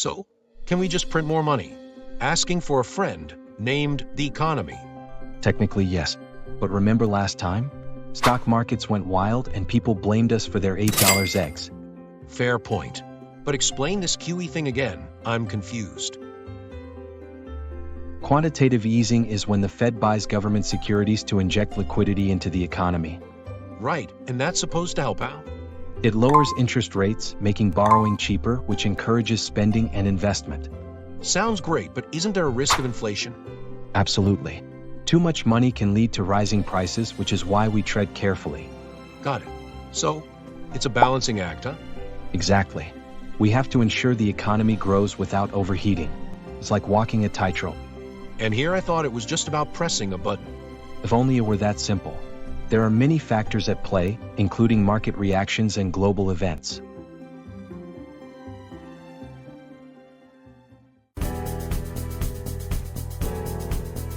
So, can we just print more money? Asking for a friend named the economy. Technically, yes. But remember last time? Stock markets went wild and people blamed us for their $8 eggs. Fair point. But explain this QE thing again. I'm confused. Quantitative easing is when the Fed buys government securities to inject liquidity into the economy. Right, and that's supposed to help out? It lowers interest rates, making borrowing cheaper, which encourages spending and investment. Sounds great, but isn't there a risk of inflation? Absolutely. Too much money can lead to rising prices, which is why we tread carefully. Got it. So, it's a balancing act, huh? Exactly. We have to ensure the economy grows without overheating. It's like walking a tightrope. And here I thought it was just about pressing a button. If only it were that simple. There are many factors at play, including market reactions and global events.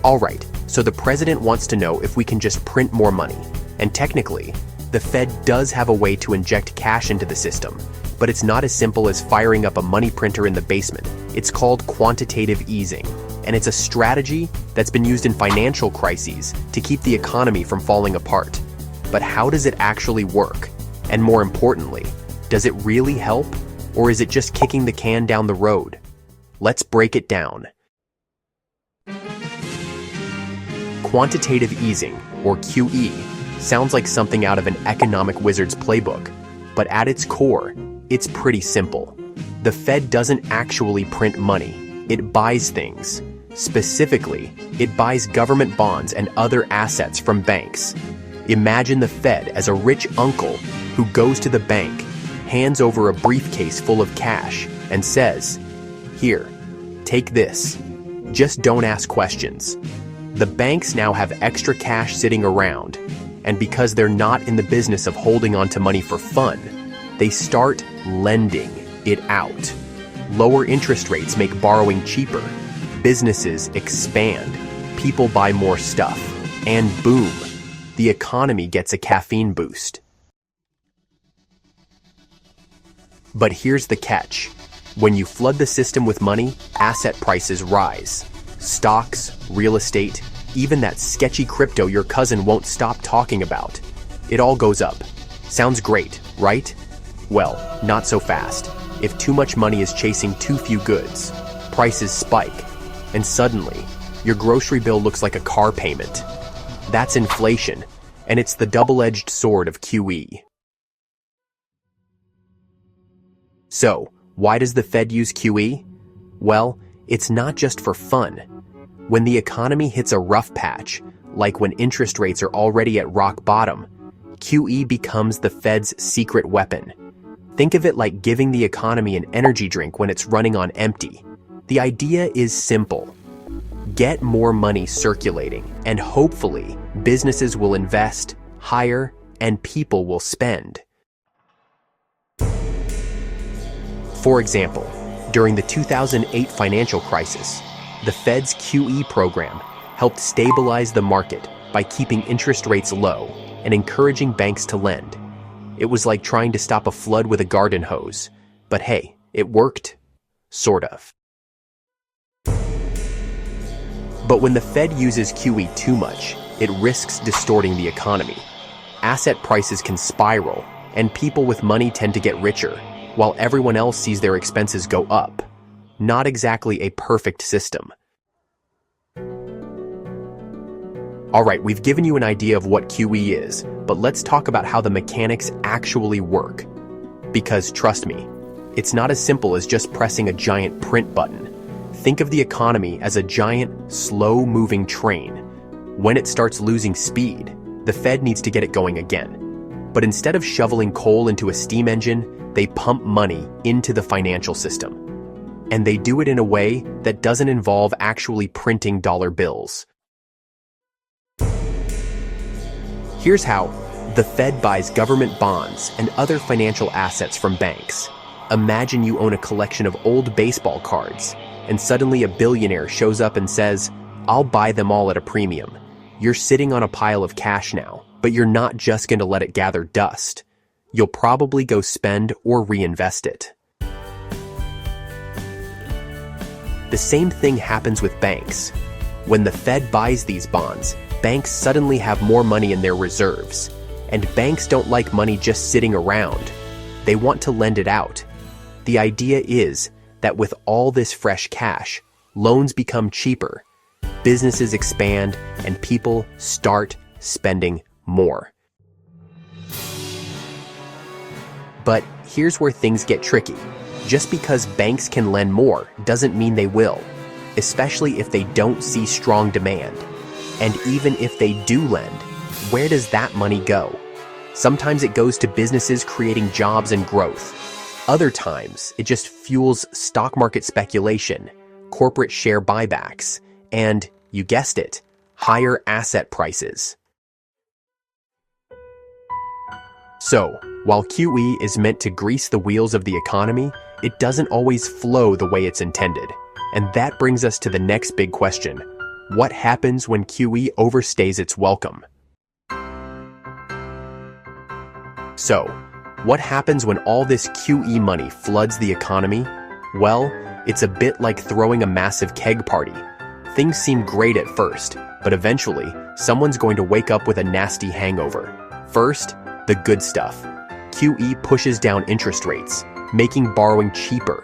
All right, so the president wants to know if we can just print more money. And technically, the Fed does have a way to inject cash into the system, but it's not as simple as firing up a money printer in the basement. It's called quantitative easing, and it's a strategy that's been used in financial crises to keep the economy from falling apart. But how does it actually work? And more importantly, does it really help, or is it just kicking the can down the road? Let's break it down. Quantitative easing, or QE, sounds like something out of an economic wizard's playbook, but at its core, it's pretty simple. The Fed doesn't actually print money, it buys things. Specifically, it buys government bonds and other assets from banks. Imagine the Fed as a rich uncle who goes to the bank, hands over a briefcase full of cash, and says, "Here, take this. Just don't ask questions." The banks now have extra cash sitting around, and because they're not in the business of holding on to money for fun, they start lending it out. Lower interest rates make borrowing cheaper. Businesses expand. People buy more stuff. And boom, the economy gets a caffeine boost. But here's the catch. When you flood the system with money, asset prices rise. Stocks, real estate, even that sketchy crypto your cousin won't stop talking about. It all goes up. Sounds great, right? Well, not so fast. If too much money is chasing too few goods, prices spike, and suddenly, your grocery bill looks like a car payment. That's inflation, and it's the double-edged sword of QE. So, why does the Fed use QE? Well, it's not just for fun. When the economy hits a rough patch, like when interest rates are already at rock bottom, QE becomes the Fed's secret weapon. Think of it like giving the economy an energy drink when it's running on empty. The idea is simple. Get more money circulating, and hopefully, businesses will invest, hire, and people will spend. For example, during the 2008 financial crisis, the Fed's QE program helped stabilize the market by keeping interest rates low and encouraging banks to lend. It was like trying to stop a flood with a garden hose. But hey, it worked. Sort of. But when the Fed uses QE too much, it risks distorting the economy. Asset prices can spiral, and people with money tend to get richer, while everyone else sees their expenses go up. Not exactly a perfect system. Alright, we've given you an idea of what QE is, but let's talk about how the mechanics actually work. Because trust me, it's not as simple as just pressing a giant print button. Think of the economy as a giant, slow-moving train. When it starts losing speed, the Fed needs to get it going again. But instead of shoveling coal into a steam engine, they pump money into the financial system. And they do it in a way that doesn't involve actually printing dollar bills. Here's how. The Fed buys government bonds and other financial assets from banks. Imagine you own a collection of old baseball cards, and suddenly a billionaire shows up and says, "I'll buy them all at a premium." You're sitting on a pile of cash now, but you're not just going to let it gather dust. You'll probably go spend or reinvest it. The same thing happens with banks. When the Fed buys these bonds, banks suddenly have more money in their reserves. And banks don't like money just sitting around. They want to lend it out. The idea is that with all this fresh cash, loans become cheaper, businesses expand, and people start spending more. But here's where things get tricky. Just because banks can lend more doesn't mean they will, especially if they don't see strong demand. And even if they do lend, where does that money go? Sometimes it goes to businesses creating jobs and growth. Other times, it just fuels stock market speculation, corporate share buybacks, and, you guessed it, higher asset prices. So, while QE is meant to grease the wheels of the economy, it doesn't always flow the way it's intended. And that brings us to the next big question. What happens when QE overstays its welcome? So, what happens when all this QE money floods the economy? Well, it's a bit like throwing a massive keg party. Things seem great at first, but eventually, someone's going to wake up with a nasty hangover. First, the good stuff. QE pushes down interest rates, making borrowing cheaper.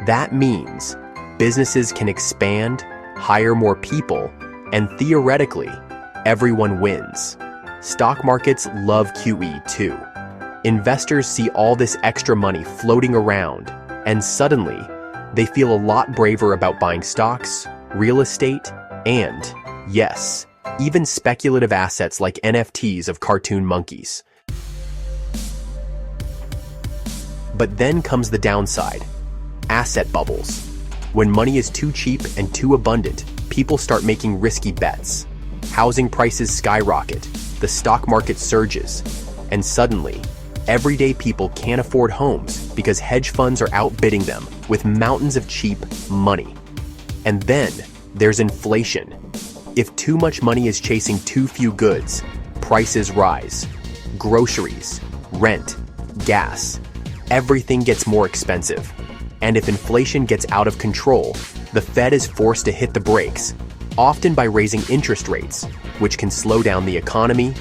That means businesses can expand, hire more people, and theoretically, everyone wins. Stock markets love QE too. Investors see all this extra money floating around, and suddenly, they feel a lot braver about buying stocks, real estate, and, yes, even speculative assets like NFTs of cartoon monkeys. But then comes the downside. Asset bubbles. When money is too cheap and too abundant, people start making risky bets. Housing prices skyrocket, the stock market surges, and suddenly, everyday people can't afford homes because hedge funds are outbidding them with mountains of cheap money. And then there's inflation. If too much money is chasing too few goods, prices rise. Groceries, rent, gas, everything gets more expensive. And if inflation gets out of control, the Fed is forced to hit the brakes, often by raising interest rates, which can slow down the economy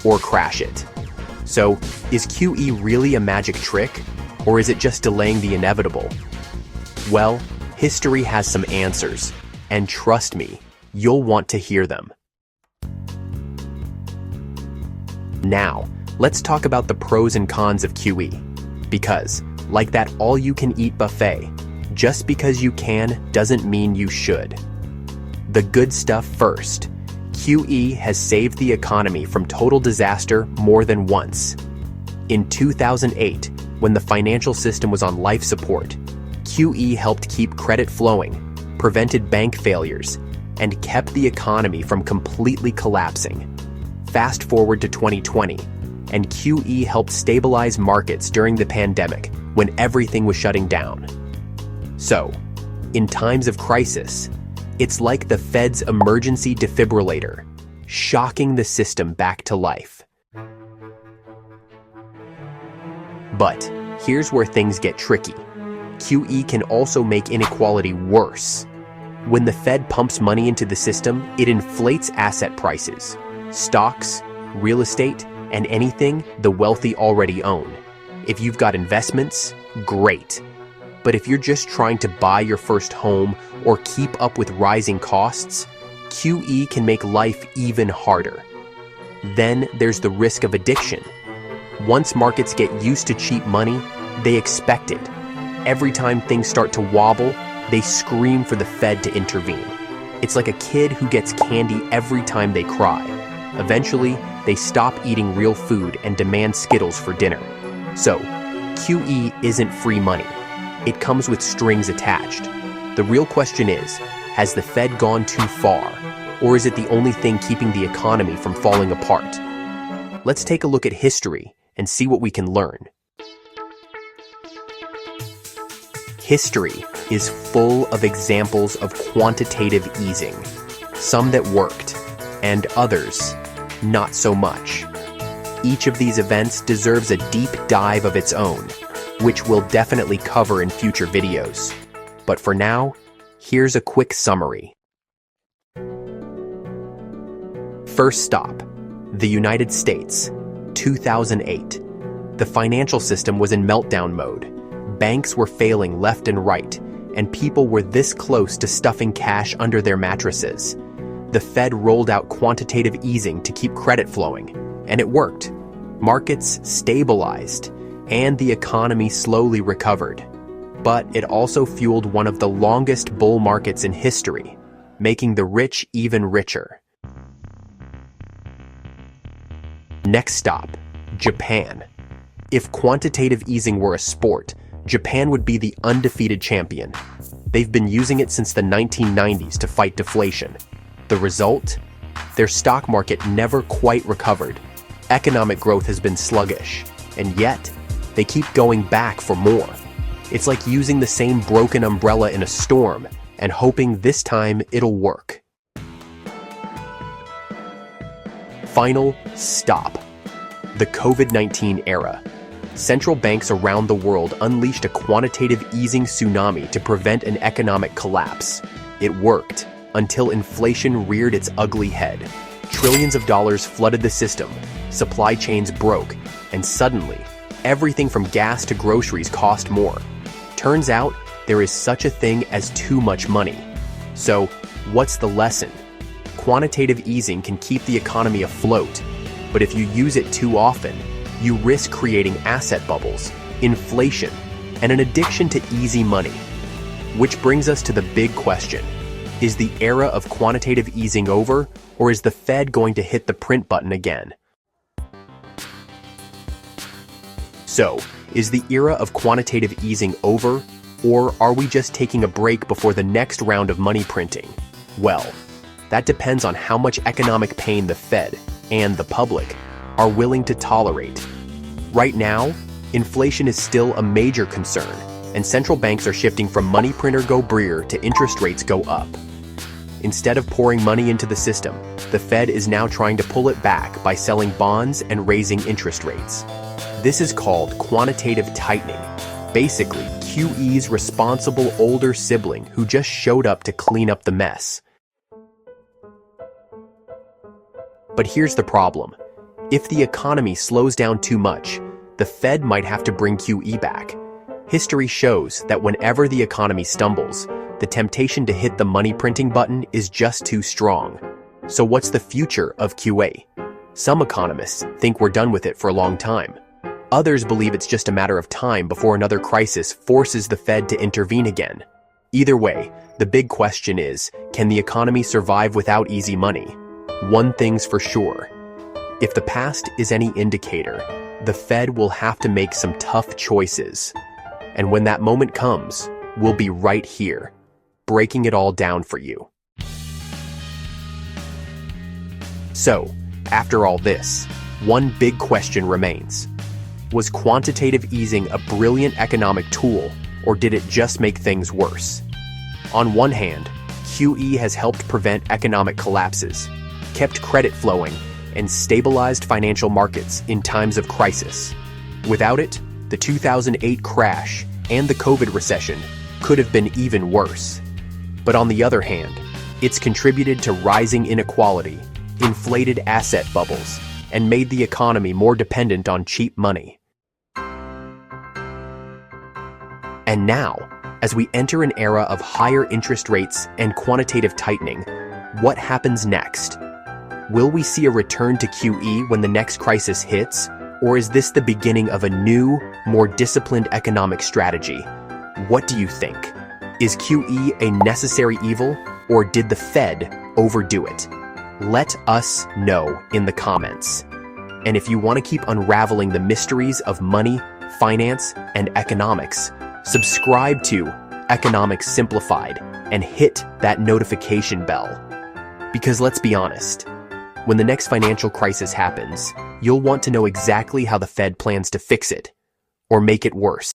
or crash it. So, is QE really a magic trick, or is it just delaying the inevitable? Well, history has some answers, and trust me, you'll want to hear them. Now, let's talk about the pros and cons of QE. Because, like that all-you-can-eat buffet, just because you can doesn't mean you should. The good stuff first. QE has saved the economy from total disaster more than once. In 2008, when the financial system was on life support, QE helped keep credit flowing, prevented bank failures, and kept the economy from completely collapsing. Fast forward to 2020, and QE helped stabilize markets during the pandemic when everything was shutting down. So, in times of crisis, it's like the Fed's emergency defibrillator, shocking the system back to life. But here's where things get tricky. QE can also make inequality worse. When the Fed pumps money into the system, it inflates asset prices, stocks, real estate, and anything the wealthy already own. If you've got investments, great. But if you're just trying to buy your first home or keep up with rising costs, QE can make life even harder. Then there's the risk of addiction. Once markets get used to cheap money, they expect it. Every time things start to wobble, they scream for the Fed to intervene. It's like a kid who gets candy every time they cry. Eventually, they stop eating real food and demand Skittles for dinner. So, QE isn't free money. It comes with strings attached. The real question is, has the Fed gone too far? Or is it the only thing keeping the economy from falling apart? Let's take a look at history and see what we can learn. History is full of examples of quantitative easing, some that worked, and others not so much. Each of these events deserves a deep dive of its own, which we'll definitely cover in future videos. But for now, Here's a quick summary. First stop, the United States, 2008. The financial system was in meltdown mode. Banks were failing left and right, and people were this close to stuffing cash under their mattresses. The Fed rolled out quantitative easing to keep credit flowing, and it worked. Markets stabilized, and the economy slowly recovered. But it also fueled one of the longest bull markets in history, making the rich even richer. Next stop, Japan. If quantitative easing were a sport, Japan would be the undefeated champion. They've been using it since the 1990s to fight deflation. The result? Their stock market never quite recovered. Economic growth has been sluggish, and yet they keep going back for more. It's like using the same broken umbrella in a storm and hoping this time it'll work. Final stop, the COVID-19 era. Central banks around the world unleashed a quantitative easing tsunami to prevent an economic collapse. It worked, until inflation reared its ugly head. Trillions of dollars flooded the system, supply chains broke, and suddenly, everything from gas to groceries cost more. Turns out, there is such a thing as too much money. So, what's the lesson? Quantitative easing can keep the economy afloat, but if you use it too often, you risk creating asset bubbles, inflation, and an addiction to easy money. Which brings us to the big question. Is the era of quantitative easing over, or is the Fed going to hit the print button again? So, is the era of quantitative easing over, or are we just taking a break before the next round of money printing? Well, that depends on how much economic pain the Fed and the public are willing to tolerate. Right now, inflation is still a major concern, and central banks are shifting from money printer go breer to interest rates go up. Instead of pouring money into the system, the Fed is now trying to pull it back by selling bonds and raising interest rates. This is called quantitative tightening, basically QE's responsible older sibling who just showed up to clean up the mess. But here's the problem. If the economy slows down too much, the Fed might have to bring QE back. History shows that whenever the economy stumbles, the temptation to hit the money printing button is just too strong. So what's the future of QE? Some economists think we're done with it for a long time. Others believe it's just a matter of time before another crisis forces the Fed to intervene again. Either way, the big question is, can the economy survive without easy money? One thing's for sure. If the past is any indicator, the Fed will have to make some tough choices. And when that moment comes, we'll be right here, breaking it all down for you. So, after all this, one big question remains. Was quantitative easing a brilliant economic tool, or did it just make things worse? On one hand, QE has helped prevent economic collapses, kept credit flowing, and stabilized financial markets in times of crisis. Without it, the 2008 crash and the COVID recession could have been even worse. But on the other hand, it's contributed to rising inequality, inflated asset bubbles, and made the economy more dependent on cheap money. And now, as we enter an era of higher interest rates and quantitative tightening, what happens next? Will we see a return to QE when the next crisis hits, or is this the beginning of a new, more disciplined economic strategy? What do you think? Is QE a necessary evil, or did the Fed overdo it? Let us know in the comments. And if you want to keep unraveling the mysteries of money, finance, and economics, subscribe to Economics Simplified and hit that notification bell. Because let's be honest, when the next financial crisis happens, you'll want to know exactly how the Fed plans to fix it, or make it worse.